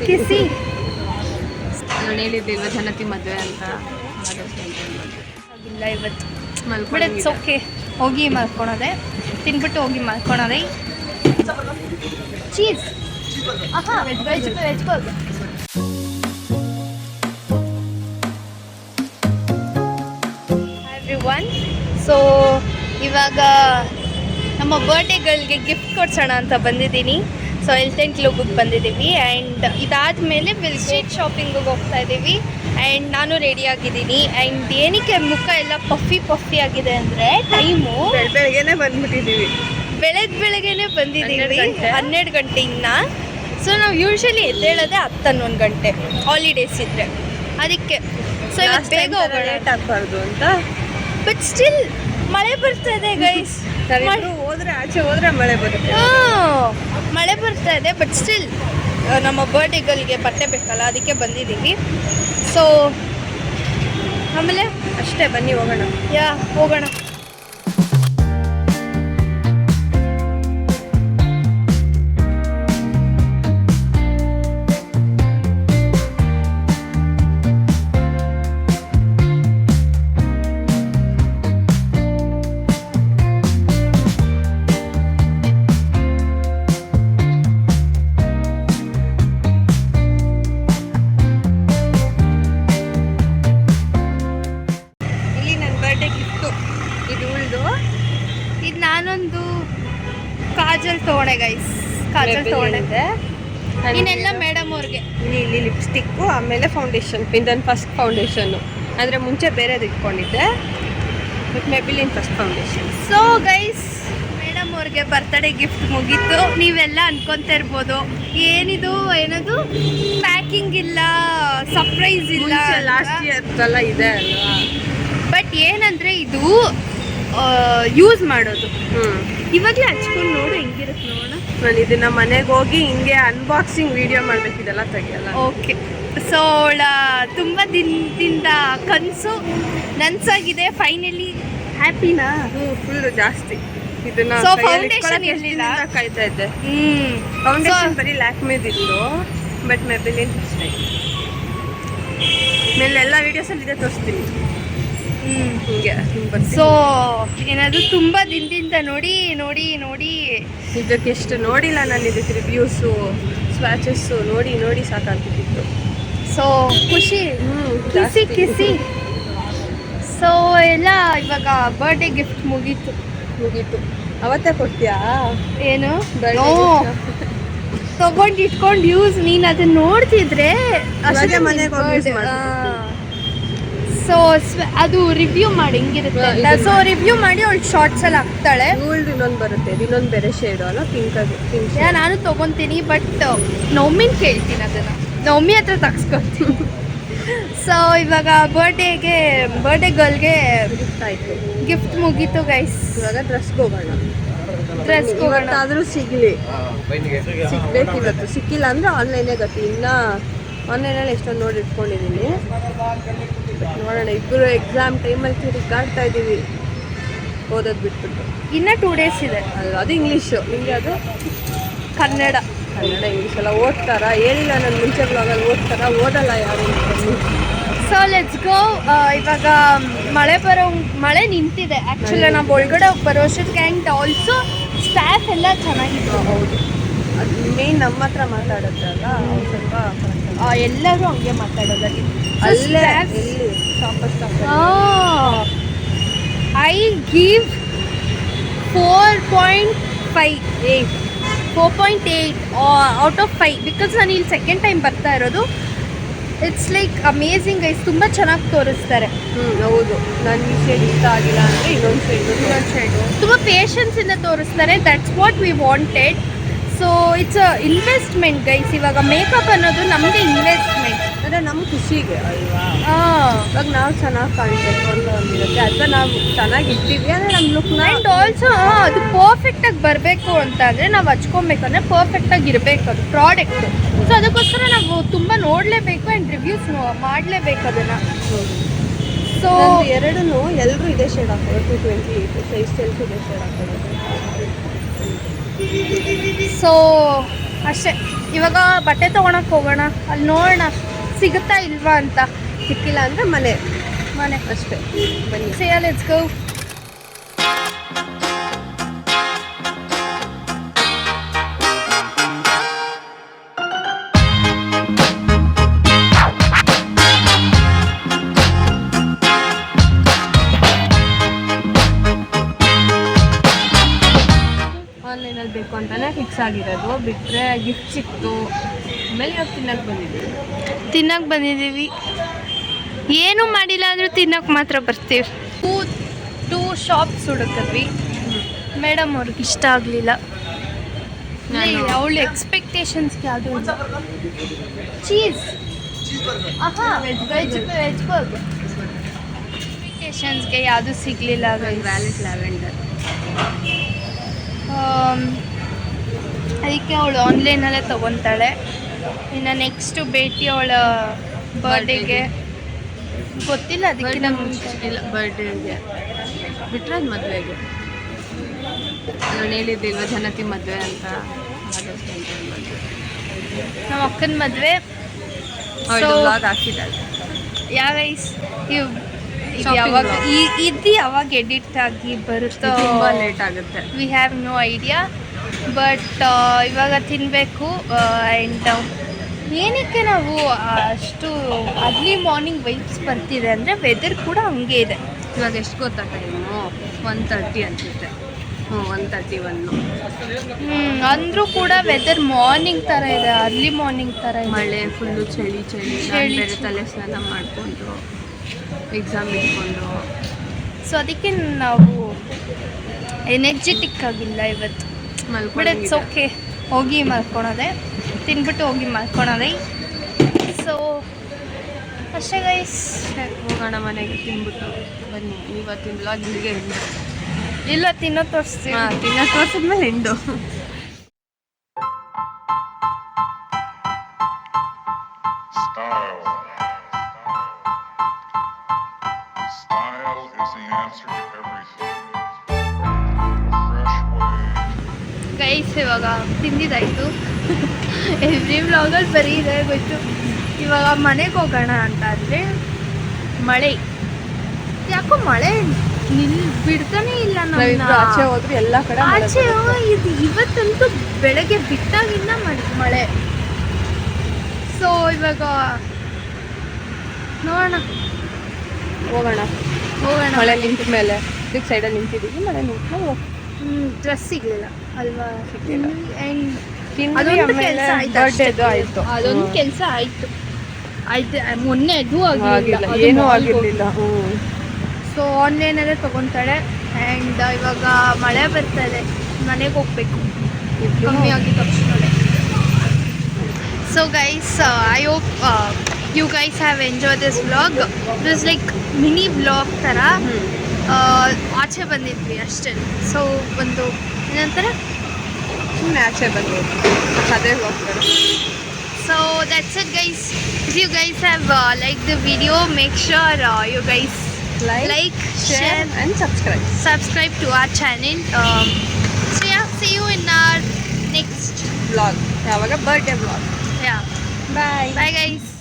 ಕಿಸಿ ನಾನು ಹೇಳಿದ್ದಿಲ್ವ ಜನತಿ ಮದುವೆ ಅಂತ ಇಲ್ಲ ಇವತ್ತು ಬಟ್ ಇಟ್ಸ್ ಓಕೆ. ಹೋಗಿ ಮಲ್ಕೊಳೋದೆ, ತಿನ್ಬಿಟ್ಟು ಹೋಗಿ ಮಲ್ಕೊಳೋದೆ. Cheese veg burger. Everyone, so ಇವಾಗ ನಮ್ಮ ಬರ್ಡೇಗಳಿಗೆ ಗಿಫ್ಟ್ ಕೊಡ್ಸೋಣ ಅಂತ ಬಂದಿದ್ದೀನಿ. ಸೊ ಎಲ್ಟೆನ್ ಕ್ಲಬ್ಗೆ ಬಂದಿದ್ದೀವಿ ಆ್ಯಂಡ್ ಇದಾದಮೇಲೆ ವಿಲ್ ಸ್ಟ್ರೀಟ್ ಶಾಪಿಂಗಿಗೆ ಹೋಗ್ತಾ ಇದ್ದೀವಿ. ಆ್ಯಂಡ್ ನಾನು ರೆಡಿ ಆಗಿದ್ದೀನಿ. ಆ್ಯಂಡ್ ಏನಕ್ಕೆ ಮುಖ ಎಲ್ಲ ಪಫಿ ಆಗಿದೆ ಅಂದರೆ ಟೈಮು ಬೆಳಗ್ಗೆನೆ ಬಂದ್ಬಿಟ್ಟಿದ್ದೀವಿ, ಬೆಳಗ್ಗೆನೆ ಬಂದಿದ್ದೀವಿ 12 ಗಂಟೆಯಿಂದ. ಸೊ ನಾವು ಯೂಶ್ವಲಿ ಎದ್ದೇಳೋದೆ 10-11 ಗಂಟೆ ಹಾಲಿಡೇಸ್ ಇದ್ದರೆ, ಅದಕ್ಕೆ. ಸೊ ಇವತ್ತು ಬೇಗ ಹೋಗೋಣ, ಲೇಟ್ ಆಗಬಾರ್ದು ಅಂತ. ಬಟ್ ಸ್ಟಿಲ್ ಮಳೆ ಬರ್ತಾ ಇದೆ ಗೈಸ್. ಆಚೆ ಹೋದ್ರೆ ಮಳೆ ಬರುತ್ತೆ. ಮಳೆ ಬರ್ತಾ ಇದೆ, ಬಟ್ ಸ್ಟಿಲ್ ನಮ್ಮ ಬರ್ಡೇಗಳಿಗೆ ಬಟ್ಟೆ ಬೇಕಲ್ಲ, ಅದಕ್ಕೆ ಬಂದಿದ್ದೀವಿ. ಸೊ ಆಮೇಲೆ ಅಷ್ಟೇ, ಬನ್ನಿ ಹೋಗೋಣ. ಹೋಗೋಣ. ನಾನೊಂದು ಕಾಜಲ್ ತೊಗೊಂಡೆ ಗೈಸ್, ಕಾಜಲ್ ತೊಗೊಂಡಿದ್ದೆ. ಇನ್ನೆಲ್ಲ ಮೇಡಮ್ ಅವ್ರಿಗೆ ಇಲ್ಲಿ ಲಿಪ್ಸ್ಟಿಕ್ಕು, ಆಮೇಲೆ ಫೌಂಡೇಶನ್, ಇದನ್ನು ಫಸ್ಟ್ ಫೌಂಡೇಶನ್ನು. ಅಂದರೆ ಮುಂಚೆ ಬೇರೆದು ಇಟ್ಕೊಂಡಿದ್ದೆ, but Maybelline first foundation. So guys, madam ಅವ್ರಿಗೆ ಬರ್ತಡೇ ಗಿಫ್ಟ್ ಮುಗೀತು. ನೀವೆಲ್ಲ ಅನ್ಕೊತಾ ಇರ್ಬೋದು ಏನದು ಪ್ಯಾಕಿಂಗ್ ಇಲ್ಲ, ಸರ್ಪ್ರೈಸ್ ಇಲ್ಲ. ಲಾಸ್ಟ್ ಇಯರ್ದೆಲ್ಲ ಇದೆ ಅಲ್ವಾ. ಬಟ್ ಏನಂದರೆ ಇದು ಯೂಸ್ ಮಾಡೋದು. ಇವಾಗಲೇ ಹಚ್ಕೊಂಡು ನೋಡು ಹೆಂಗಿರುತ್ತೆ ನೋಡೋಣ. ನಾನು ಇದನ್ನ ಮನೆಗೆ ಹೋಗಿ ಹಿಂಗೆ ಅನ್ಬಾಕ್ಸಿಂಗ್ ವಿಡಿಯೋ ಮಾಡಬೇಕಿದೆಲ್ಲ ತೆಗಿಯಲ್ಲ. ಓಕೆ, ಸೊ ಅವಳ ತುಂಬ ದಿನದಿಂದ ಕನಸು ನನಸಾಗಿದೆ. ಫೈನಲಿ ಹ್ಯಾಪಿನಾ? ಫುಲ್ ಜಾಸ್ತಿ. ಇದನ್ನ ಸೊ ಫೌಂಡೇಶನ್ ಇರಲಿಲ್ಲ, ಕಾಯ್ತಾ ಇದ್ದೆ. ಫೌಂಡೇಶನ್ ಬರೀ ಲ್ಯಾಕ್ಮೇದಿತ್ತು, ಬಟ್ ಮೆಬಿಲಿನ್ ಫಸ್ಟ್ ಟೈಮ್. ಮೇಲೆ ಎಲ್ಲ ವಿಡಿಯೋಸಲ್ಲಿ ಇದೆ ತೋರಿಸ್ತೀನಿ. ಸೊ ಏನಾದ್ರು ತುಂಬ ದಿನದಿಂದ ನೋಡಿ ಇದಕ್ಕೆ ಎಷ್ಟು ನೋಡಿಲ್ಲ ನಾನು. ಇದಕ್ಕೆ ರಿವ್ಯೂಸು, ಸ್ವ್ಯಾಚಸ್ಸು ನೋಡಿ ಸಾಕಾಗ್ತಿತ್ತು. ಸೊ ಖುಷಿ, ಕಿಸಿ. ಸೊ ಎಲ್ಲ ಇವಾಗ ಬರ್ಡೇ ಗಿಫ್ಟ್ ಮುಗೀತು. ಅವತ್ತೇ ಕೊಡ್ತೀಯಾ? ಏನು ತಗೊಂಡು ಇಟ್ಕೊಂಡು ಯೂಸ್. ನೀನು ಅದನ್ನ ನೋಡ್ತಿದ್ರೆ ಅಷ್ಟೇ ಮನೆಗೆ ಹೋಗಿ. ಸೊ ಅದು ರಿವ್ಯೂ ಮಾಡಿ ಹೆಂಗಿರುತ್ತೆ ಅಂತ. ಸೊ ರಿವ್ಯೂ ಮಾಡಿ ಅವಳು ಶಾರ್ಟ್ಸ್ ಎಲ್ಲ ಹಾಕ್ತಾಳೆ. ಇನ್ನೊಂದು ಬರುತ್ತೆ, ಇನ್ನೊಂದು ಬೇರೆ ಶೇಡು ಅಲ್ಲ, ಪಿಂಕ್. ನಾನು ತೊಗೊತೀನಿ, ಬಟ್ ನೌಮಿನ್ ಕೇಳ್ತೀನಿ, ಅದನ್ನು ನೌಮಿ ಹತ್ರ ತಗ್ಸ್ಕೊತೀನಿ. ಸೊ ಇವಾಗ ಬರ್ಡೇ ಗರ್ಲ್ಗೆ ಗಿಫ್ಟ್ ಮುಗೀತು ಗೈಸ್. ಇವಾಗ ಡ್ರೆಸ್ಗೆ ಹೋಗೋಣ. ಆದರೂ ಸಿಗ್ಬೇಕಿವತ್ತು. ಸಿಕ್ಕಿಲ್ಲ ಅಂದರೆ ಆನ್ಲೈನೇ ಗತಿ. ಇನ್ನು ಆನ್ಲೈನಲ್ಲಿ ಎಷ್ಟೊಂದು ನೋಡಿ ಇಟ್ಕೊಂಡಿದ್ದೀನಿ. ನೋಡೋಣ, ಇಬ್ಬರು ಎಕ್ಸಾಮ್ ಟೈಮಲ್ಲಿ ತಿರುಗಾಡ್ತಾ ಇದ್ದೀವಿ ಓದೋದು ಬಿಟ್ಬಿಟ್ಟು. ಇನ್ನೂ 2 days ಇದೆ ಅಲ್ವಾ? ಅದು ಇಂಗ್ಲೀಷು, ನಿಮಗೆ ಅದು ಕನ್ನಡ ಇಂಗ್ಲೀಷ್ ಎಲ್ಲ ಓದ್ತಾರಾ? ಹೇಳಿಲ್ಲ ನಾನು ಮುಂಚೆ ಬ್ಲಾಗಲ್ಲಿ ಓದಲ್ಲ ಯಾರು. So let's go. ಇವಾಗ ಮಳೆ ನಿಂತಿದೆ. ಆ್ಯಕ್ಚುಲಿ ನಾವು ಒಳಗಡೆ ಬರೋಷ್ಟಕ್ಕೆ. ಆ್ಯಂಡ್ ಆಲ್ಸೋ ಸ್ಟಾಫ್ ಎಲ್ಲ ಚೆನ್ನಾಗಿತ್ತು. ಹೌದು, ಅದು ಮೇನ್ ನಮ್ಮ ಹತ್ರ ಮಾತಾಡುತ್ತಲ್ಲ, ಸ್ವಲ್ಪ ಎಲ್ಲರೂ ಹಂಗೆ ಮಾತಾಡೋದಲ್ಲಿ. I give 4.8 out of 5 because ನಾನು ಇಲ್ಲಿ ಸೆಕೆಂಡ್ ಟೈಮ್ ಬರ್ತಾ ಇರೋದು. ಇಟ್ಸ್ ಲೈಕ್ ಅಮೇಝಿಂಗ್ ಗೈಸ್, ತುಂಬ ಚೆನ್ನಾಗಿ ತೋರಿಸ್ತಾರೆ. ಹೌದು, ನಾನು ಈ ಶೇಡ್ ಇಷ್ಟ ಆಗಿಲ್ಲ ಅಂದರೆ ಇನ್ನೊಂದು ಶೇಡು ತುಂಬ ಪೇಷನ್ಸಿಂದ ತೋರಿಸ್ತಾರೆ. That's what we wanted. So it's a investment guys. ಇವಾಗ ಮೇಕಪ್ ಅನ್ನೋದು ನಮಗೆ ಇನ್ವೆಸ್ಟ್ಮೆಂಟ್, ಅಂದರೆ ನಮ್ಮ ಖುಷಿಗೆ ಅಲ್ವಾ. ಇವಾಗ ನಾವು ಚೆನ್ನಾಗಿ ಕಾಣಬೇಕು ಅಂತ ಒಂದಿರುತ್ತೆ, ಅಥವಾ ನಾವು ಚೆನ್ನಾಗಿರ್ತೀವಿ ಅಂದರೆ ನಮ್ಮ ಲುಕ್ನ. ಆ್ಯಂಡ್ ಆಲ್ಸೋ ಅದು ಪರ್ಫೆಕ್ಟಾಗಿ ಬರಬೇಕು ಅಂತ ಅಂದರೆ ನಾವು ಹಚ್ಕೊಬೇಕಂದ್ರೆ ಪರ್ಫೆಕ್ಟಾಗಿ ಇರಬೇಕು ಅದು ಪ್ರಾಡಕ್ಟು. ಸೊ ಅದಕ್ಕೋಸ್ಕರ ನಾವು ತುಂಬ ನೋಡಲೇಬೇಕು ಆ್ಯಂಡ್ ರಿವ್ಯೂಸ್ ಮಾಡಲೇಬೇಕು ಅದನ್ನು. ಸೊ ಎರಡೂ ಎಲ್ಲರೂ ಇದೇ ಶೇಡ್ ಹಾಕೋದು. 228 ಸೈಜ್ ಇದೇ ಶೇಡ್ ಹಾಕೋದು. ಸೊ ಅಷ್ಟೇ. ಇವಾಗ ಬಟ್ಟೆ ತೊಗೊಳಕ್ಕೆ ಹೋಗೋಣ, ಅಲ್ಲಿ ನೋಡೋಣ ಸಿಗುತ್ತಾ ಇಲ್ವಾ ಅಂತ. ಸಿಕ್ಕಿಲ್ಲ ಅಂದರೆ ಮನೆ ಮನೆ ಅಷ್ಟೇ. ಬನ್ನಿ. See ya, let's go. ಆನ್ಲೈನಲ್ಲಿ ಬೇಕು ಅಂತಾನೆ ಫಿಕ್ಸ್ ಆಗಿರೋದು, ಬಿಟ್ಟರೆ ಗಿಫ್ಟ್ ಸಿಕ್ತು. ಆಮೇಲೆ ಇವಾಗ ತಿನ್ನಕ್ಕೆ ಬಂದಿದ್ದೀವಿ. ಏನು ಮಾಡಿಲ್ಲ ಅಂದರೂ ತಿನ್ನೋಕೆ ಮಾತ್ರ ಬರ್ತೀವಿ. Two shops ಹುಡುಕಿದ್ವಿ. ಮೇಡಮ್ ಅವ್ರಿಗೆ ಇಷ್ಟ ಆಗಲಿಲ್ಲ. ಅವಳು ಎಕ್ಸ್ಪೆಕ್ಟೇಷನ್ಸ್ಗೆ ಯಾವುದು ಚೀಸ್ ವೆಜ್ ಬರ್ಗ್ ಎಕ್ಸ್ಪೆಕ್ಟೇಷನ್ಸ್ಗೆ ಯಾವುದು ಸಿಗಲಿಲ್ಲ. ವ್ಯಾಲೆಟ್ ಲ್ಯಾವೆಂಡರ್ ಅದಕ್ಕೆ ಅವಳು ಆನ್ಲೈನಲ್ಲೇ ತೊಗೊತಾಳೆ. ಇನ್ನು ನೆಕ್ಸ್ಟು ಭೇಟಿ ಅವಳ ಬರ್ಡೇಗೆ ಗೊತ್ತಿಲ್ಲ, ಅದಕ್ಕೆ ಮುಂಚೆ ಇಲ್ಲ. ಬರ್ಡೇಗೆ ಬಿಟ್ಟರೆ ಅದು ಮದುವೆಗೆ. ನಾನು ಹೇಳಿದ್ದಿಲ್ವ ಜನತಿ ಮದುವೆ ಅಂತ, ನಮ್ಮ ಅಕ್ಕನ ಮದುವೆ. ಅವಳು ಹಾಕಿದ್ದಾಳೆ. ಯಾವ ಯಾವಾಗ ಇದು ಯಾವಾಗ ಎಡಿಟ್ ಆಗಿ ಬರುತ್ತೋ ತುಂಬ ಲೇಟ್ ಆಗುತ್ತೆ. We have no idea. But ಇವಾಗ ತಿನ್ನಬೇಕು. ಆ್ಯಂಡ್ ಏನಕ್ಕೆ ನಾವು ಅಷ್ಟು ಅರ್ಲಿ ಮಾರ್ನಿಂಗ್ ವೈಬ್ಸ್ ಬರ್ತಿದೆ ಅಂದರೆ ವೆದರ್ ಕೂಡ ಹಂಗೆ ಇದೆ. ಇವಾಗ ಎಷ್ಟು ಗೊತ್ತಾ ಟೈಮು? 1:30 ಅನಿಸುತ್ತೆ. 1:31. ಅಂದರೂ ಕೂಡ ವೆದರ್ ಮಾರ್ನಿಂಗ್ ಥರ ಇದೆ, ಅರ್ಲಿ ಮಾರ್ನಿಂಗ್ ಥರ ಇದೆ. ಮಳೆ ಫುಲ್ಲು ಚಳಿ ಚಳಿ. ಬೇರೆ ತಲೆ ಸ್ನಾನ ಮಾಡಿಕೊಂಡು ಎಕ್ಸಾಮ್ ಇಟ್ಕೊಂಡು. ಸೊ ಅದಕ್ಕೆ ನಾವು ಎನರ್ಜೆಟಿಕ್ ಆಗಿಲ್ಲ ಇವತ್ತು. But it's okay. ಹೋಗಿ ಮಲ್ಕೊಳೋದೆ, ತಿನ್ಬಿಟ್ಟು ಹೋಗಿ ಮಲ್ಕೊಳೋದೆ. ಸೊ ಅಷ್ಟೇ ಗೈಸ್. ಹೋಗೋಣ ಮನೆಗೆ, ತಿನ್ಬಿಟ್ಟು ಬನ್ನಿ. ಇವತ್ತಿನ ಬ್ಲಾಗ್ ಇಲ್ಲಿಗೆ ಎಂಡು. ಇಲ್ಲ, ತಿನ್ನೋ ತೋರಿಸ್ತೀವಿ. ತಿನ್ನೋ ತೋರಿಸಿದ್ಮೇಲೆ end. Style is the answer to everything. A fresh way. Guys ಇವಾಗ ತಿಂದಿದ್ದಾಯಿತು. ಎವ್ರಿ ವ್ಲಾಗಲ್ಲಿ ಬರೀ ಇದೆ ಗೊತ್ತು. ಇವಾಗ ಮನೆಗೆ ಹೋಗೋಣ ಅಂತ ಅಂದರೆ ಮಳೆ, ಯಾಕೋ ಮಳೆ ಬಿಡ್ತಾನೆ ಇಲ್ಲ. ಆಚೆ ಹೋದ್ರೆ ಎಲ್ಲ ಕಡೆ ಆಚೆ ಇದು ಇವತ್ತಂತೂ ಬೆಳಗ್ಗೆ ಬಿಟ್ಟಾಗಿಂದ ಮಳೆ. ಸೊ ಇವಾಗ ನೋಡೋಣ, ಹೋಗೋಣ. ಮಳೆ ನಿಂತ ಮೇಲೆ ಇದಕ್ಕೆ ಸೈಡಲ್ಲಿ ನಿಂತಿದ್ದೀವಿ. ಮಳೆ ನಿಂತ ಡ್ರೆಸ್ ಸಿಗಲಿಲ್ಲ ಅಲ್ವಾ? ಆ್ಯಂಡ್ ಅದೊಂದು ಕೆಲಸ ಆಯಿತು. ಅದೊಂದು ಕೆಲಸ ಆಯಿತು. ಮೊನ್ನೆ ಅದು ಆಗಿಲ್ಲ, ಏನೂ ಆಗಿರಲಿಲ್ಲ. ಸೊ ಆನ್ಲೈನಲ್ಲೇ ತೊಗೊತಾಳೆ. ಆ್ಯಂಡ್ ಇವಾಗ ಮಳೆ ಬರ್ತಾಯಿದೆ, ಮನೆಗೆ ಹೋಗ್ಬೇಕು ಕಮ್ಮಿ ಆಗಿದ ತಕ್ಷಣ. So guys, I hope you guys have enjoy this vlog. It was like mini vlog ಥರ. ಆಚೆ ಬಂದಿದ್ವಿ ಅಷ್ಟೇ. ಸೊ ಒಂದು ಏನಂತಾರೆ, ಸುಮ್ಮನೆ ಆಚೆ ಬಂದು ಅದೇ ಹೋಗ್ತಾರೆ. So that's it guys. If you guys have liked the video, make sure you guys like, share and subscribe to our channel. So yeah, see you in our next vlog. ಯಾವಾಗ birthday vlog. Yeah. Bye. Bye guys.